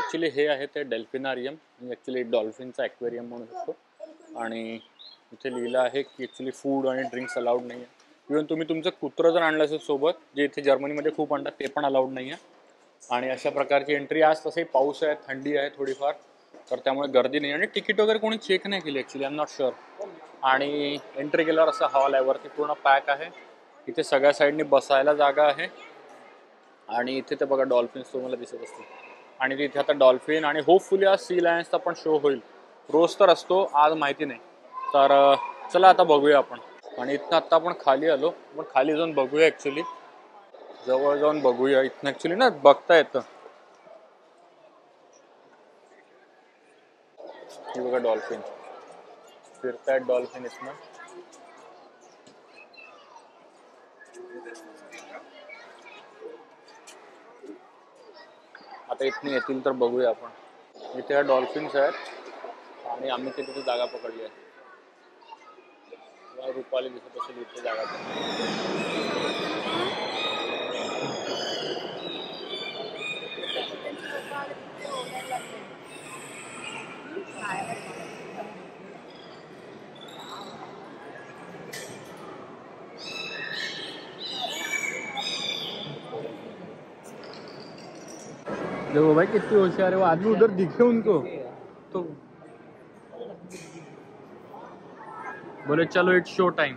ॲक्च्युली हे आहे ते डेल्फिनारियम, म्हणजे ॲक्च्युली डॉल्फिनचा ॲक्वेरियम म्हणू शकतो. आणि इथे लिहिलं आहे की ॲक्च्युली फूड आणि ड्रिंक्स अलाउड नाही आहे. इव्हन तुम्ही तुमचं कुत्रं जर आणलं असेल सोबत, जे इथे जर्मनीमध्ये खूप आणतात, ते पण अलाउड नाही आहे. आणि अशा प्रकारची एंट्री. आज तसंही पाऊस आहे, थंडी आहे थोडीफार, तर त्यामुळे गर्दी नाही. आणि तिकीट वगैरे कोणी चेक नाही केली actually, I am not sure. आणि एंट्री केल्यावर असं हॉल आहे, वरती पूर्ण पॅक आहे. इथे सगळ्या साईडनी बसायला जागा आहे. आणि इथे ते बघा डॉल्फिन्स तुम्हाला दिसत असतील. आणि तिथे आता डॉल्फिन आणि होपफुली आज सी लायन्सचा पण शो होईल. रोज तर असतो, आज माहिती नाही. तर चला आता बघूया आपण. आणि इथनं आत्ता आपण खाली आलो, पण खाली जाऊन बघूया ॲक्च्युली, जवळ जाऊन बघूया. इथनं ॲक्च्युली ना बघता येतं. हे बघा डॉल्फिन फिरतायत, डॉल्फिन इथनं. आता इथनं येतील तर बघूया आपण. इथे ह्या डॉल्फिन्स आहेत आणि आम्ही तिथे जागा पकडली आहे. रुपाली दिसत असेल इथे जागा. देखो भाई कितनी होशियार है वो आदमी, उधर दिखे उनको तो बोले चलो it's show time.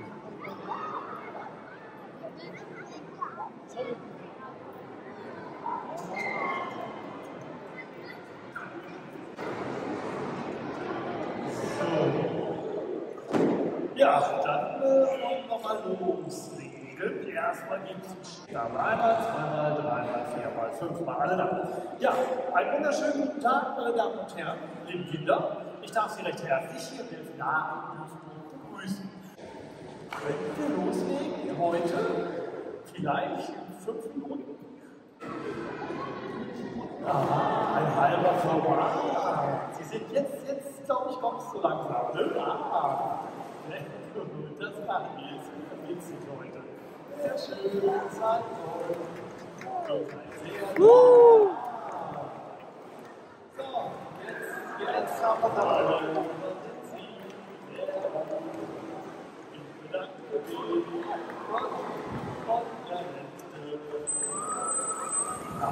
Ja, dann wollen wir mal loslegen. Erstmal gibt es einmal, zweimal, dreimal, viermal, fünfmal, alle da. Ja, einen wunderschönen guten Tag, meine Damen und Herren, liebe Kinder. Ich darf Sie recht herzlich hier im Delfinarium begrüßen. Können wir loslegen heute? Vielleicht in 5 Minuten? Aha, ein halber Verwahr. Sie sind jetzt glaube ich, kommt es so langsam. Ne? Sehr gut, das machen wir jetzt. Witzig heute. Sehr schön, Zeit. Sehr gut. So, jetzt haben wir da. Ich bedanke mich.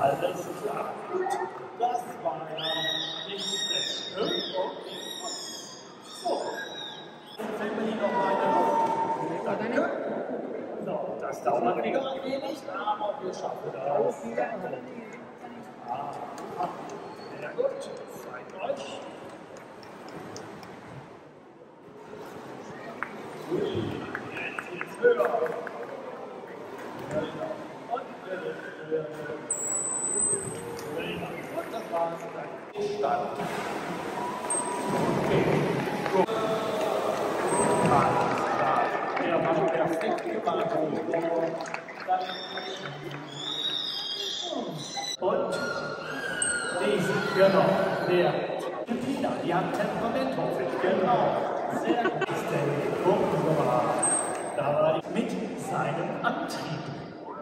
Alles klar. Gut, das war ja nicht schlecht. Okay. So, jetzt sehen wir hier noch weiter. Danke. So, das dauert wieder ein wenig, aber wir schaffen das. Sehr gut, zeigt euch. Jetzt geht's höher. Und das war's. Dann. Okay. Gut. Der macht perfekt gemacht. Und diesen, genau, der Delfiner, die hat Temperament, hoffe ich, genau. Sehr gut. Gucken wir mal. Da war ich mit seinem Antrieb.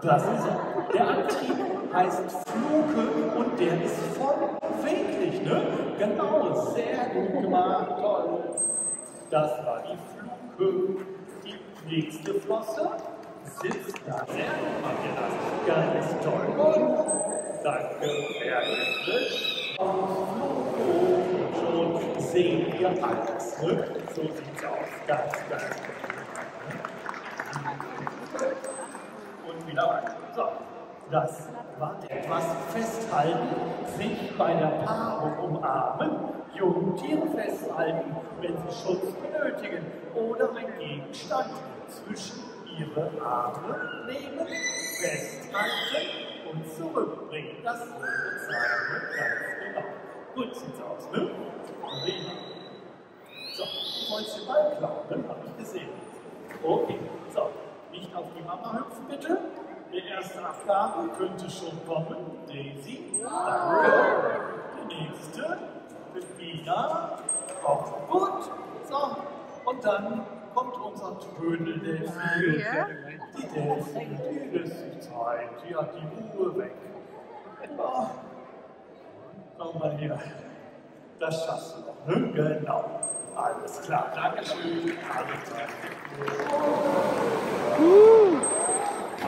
Das ist er. Der Antrieb heißt Fluke und der ist voll beweglich, ne? Genau, sehr gut gemacht, toll. Das war die Fluke. Die nächste Flosse sitzt da. Sehr gut, macht ihr das. Ganz toll. Und danke, wirklich. Und schon sehen wir alles, ne? So sieht's aus. Ganz, ganz gut. Und wieder weiter. So, das war etwas festhalten, sich bei der Paarung umarmen, Jungtiere festhalten, wenn sie Schutz benötigen oder einen Gegenstand zwischen ihre Arme nehmen, festhalten und zurückbringen. Das würde zeigen, ganz genau. Gut sieht's aus, ne? So, du wolltest den Ball klauen, ne? Hab ich gesehen. Okay, so. Nicht auf die Mama hüpfen, bitte. Die erste Abgabe könnte schon kommen. Daisy, danke. Die nächste, Pepina, auch gut. So, und dann kommt unser Trödeldelfin. Die Delfin, die lässt sich Zeit, die hat die Ruhe weg. Oh. Schau mal hier. Das schaffst du doch. Ne? Genau. Alles klar. Dankeschön. Alles klar.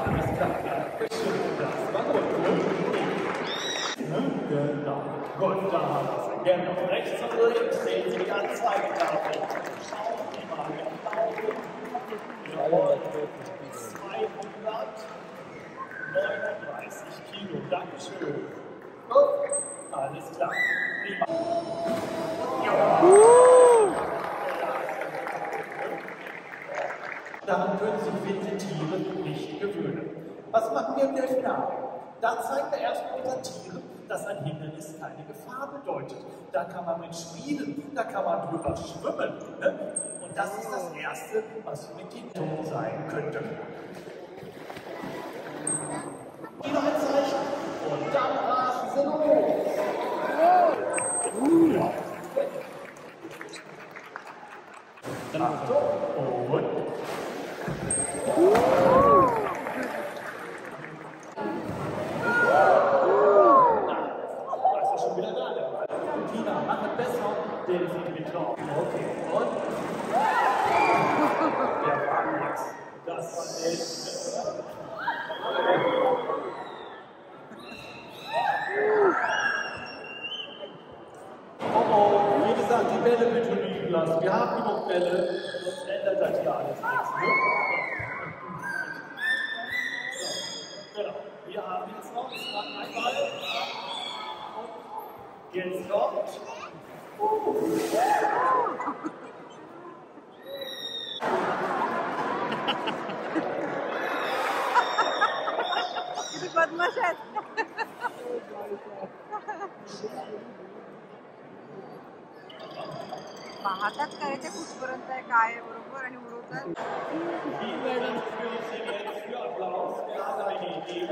Alles klar. Dankeschön. Das war gut. Ne? Genau. Gut, da haben wir es. Genau. Rechts und links sehen Sie die Anzeigetafel. Schauen Sie mal. Genau. 239 Kilo. Dankeschön. Alles klar. Prima. Daran können sich wilde Tiere nicht gewöhnen. Was machen wir im Delfinarium? Da zeigen wir erstmal unseren Tieren, dass ein Hindernis keine Gefahr bedeutet. Da kann man mit spielen, da kann man drüber schwimmen. Ne? Und das ist das Erste, was mit den Tod sein könnte. Hier noch ein Zeichen. Und dann rasen sie los. Achtung. Und. Das ist schon wieder da. Tina, mach es besser. Delfin mit drauf. Okay. Und. Der war nix. Das war Delfin. Wie gesagt, die Bälle bitte liegen lassen. Wir haben genug Bälle, sonst ändert das hier alles nichts. Ne? So, genau. Wir haben jetzt noch ein Ball. Und jetzt kommt. किती बदमाश आहेत. पाहतात करायचे कुठपर्यंत आहे काय आहे बरोबर आणि उडवतात. Die Bälle für jetzt für Applaus. Wir haben eine Idee.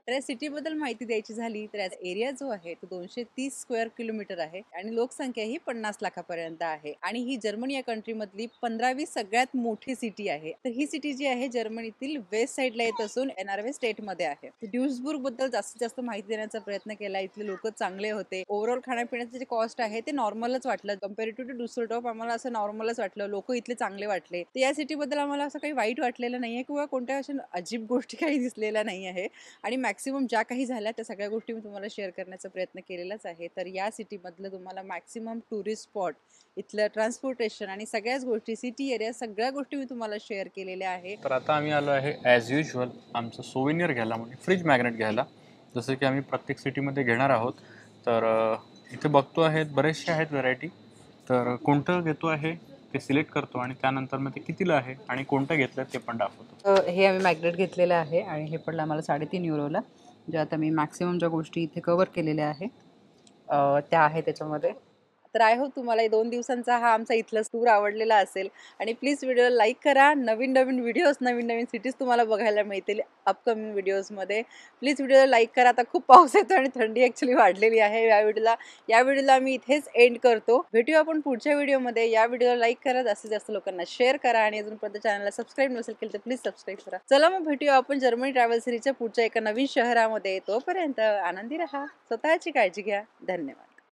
तर या सिटीबद्दल माहिती द्यायची झाली तर याचा एरिया जो आहे तो 230 स्क्वेअर किलोमीटर आहे आणि लोकसंख्या ही 50 लाखापर्यंत आहे आणि ही जर्मनी या कंट्री मधली 15वी सगळ्यात मोठी सिटी आहे. तर ही सिटी जी आहे जर्मनीतील वेस्ट साइडला येत असून NRW स्टेट मध्ये आहे. ड्युसबुर्ग बद्दल जास्तीत जास्त माहिती देण्याचा प्रयत्न केला. इथले लोक चांगले होते. ओव्हरऑल खाण्यापिण्याचे जे कॉस्ट आहे ते नॉर्मलच वाटलं. कम्पॅरेटिव्ह टू डुसलडॉर्फ आम्हाला असं नॉर्मलच वाटलं. लोक इथले चांगले वाटले. तर या सिटी बद्दल आम्हाला असं काही वाईट वाटलेलं नाहीये किंवा कोणत्या अशा अजीब गोष्टी काही दिसलेल्या नाही आहे आणि मॅक्सिमम ज्या काही झाल्या त्या सगळ्या गोष्टी मी तुम्हाला शेअर करण्याचा प्रयत्न केलेलाच आहे. तर या सिटीमधलं तुम्हाला मॅक्सिमम टुरिस्ट स्पॉट, इथलं ट्रान्सपोर्टेशन आणि सगळ्याच गोष्टी, सिटी एरिया सगळ्या गोष्टी मी तुम्हाला शेअर केलेल्या आहे. तर आता आम्ही आलो आहे ॲज युजल आमचं सोविनियर घ्यायला, म्हणजे फ्रीज मॅग्नेट घ्यायला, जसं की आम्ही प्रत्येक सिटीमध्ये घेणार आहोत. तर इथे बघतो आहेत बरेचसे आहेत व्हरायटी. तर कोणतं घेतो आहे ते सिलेक्ट करतो आणि त्यानंतर मग ते कितीला आहे आणि कोणतं घेतलं ते पण दाखवतो. हे आम्ही मॅग्नेट घेतलेलं आहे आणि हे पडलं आम्हाला 3.5 युरोला. ज्या आता मी मॅक्सिमम ज्या गोष्टी इथे कव्हर केलेल्या आहे त्या आहे त्याच्यामध्ये. तर आय होप तुम्हाला 2 दिवसांचा हा आमचा इथला टूर आवडलेला असेल आणि प्लीज व्हिडिओला लाईक करा. नवीन नवीन व्हिडिओज, नवीन नवीन सिटीज तुम्हाला बघायला मिळतील अपकमिंग व्हिडिओजमध्ये. प्लीज व्हिडिओला लाईक करा. आता खूप पाऊस येतो आणि थंडी ॲक्च्युली वाढलेली आहे. या व्हिडिओला मी इथेच एंड करतो. भेटूया आपण पुढच्या व्हिडिओमध्ये. या व्हिडिओला लाईक करा, जास्तीत जास्त लोकांना शेअर करा आणि अजूनपर्यंत चॅनलला सबस्क्राईब नसेल केलं तर प्लीज सबस्क्राईब करा. चला मग भेटूया आपण जर्मनी ट्रॅव्हल सिरीजच्या पुढच्या एका नवीन शहरामध्ये. तोपर्यंत आनंदी राहा, स्वतःची काळजी घ्या. धन्यवाद.